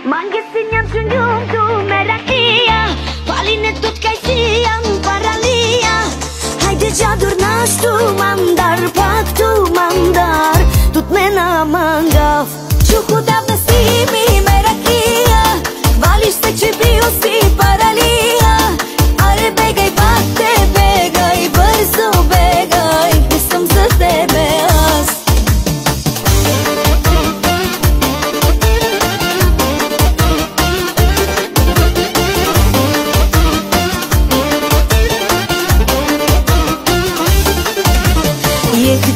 Mangesiniam tunjum tu merakia Paline tot kai siam paralia Hai deja durnash tu mandar pak tu mandar Tut mena mangaf Chuku davna simi merakia Valish se chibiu si paralia Are begaj bate begaj brzo begaj Nisam za tebe as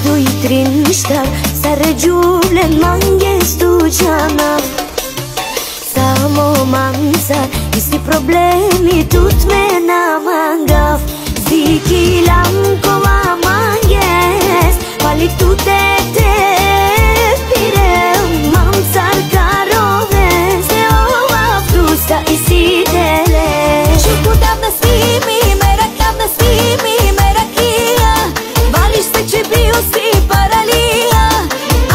Doi, tri, ništa Stare džuble mange stuđana Samo mancar Isti problemi tut me na mangav Ziki lankova manges Pali tute te pire Mancar karove Se ova frusta i sidele Čuku davna svimi Merak davna svimi Merakia Vališ se će bio si paralia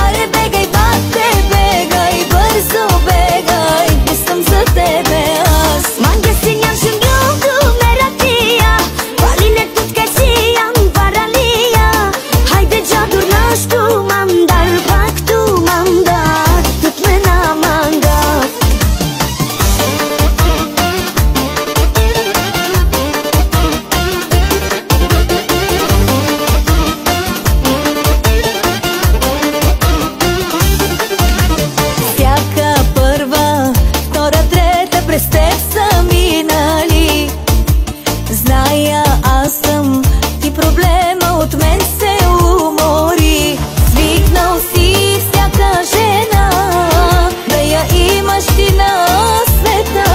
Are begaj bate begaj Brzo begaj Nisam za tebe as Mange sinjam šengljom tu merakia Paline tut kaj sijam paralia Hajde džadur naš tu mandar Pak tu mandar Tut me na mangat Znaja, a sam ti problema od men se umori Sviknao si всяка žena Da ja imaš ti na sveta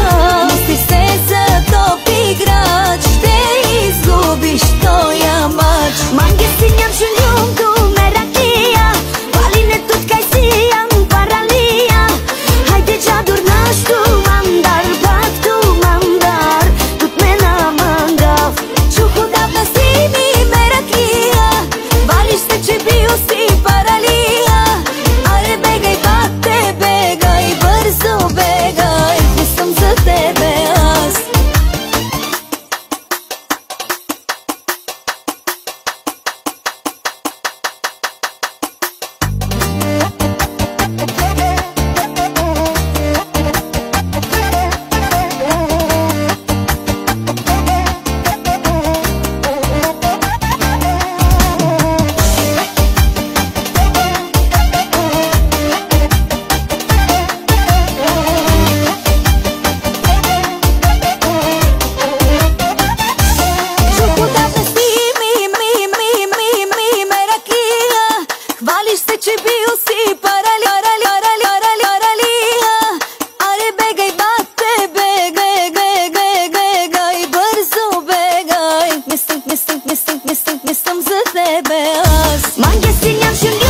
Misliš se za top igrač Te izgubiš to ja mač Mange sinjam šuljum tu merakia Paline tut kaj sijam paralia Hajde džadur naš tu mandar Pak tu mandar Tut me na mangav Čuku davna simi merakia Vališ se će bio si paralia Are begaj bate begaj Brzo begaj Nisam za tebe as Vališ se će bio si paralia Are begaj bate begaj Brzo begaj Nisam za tebe as Mange sinjam šuljum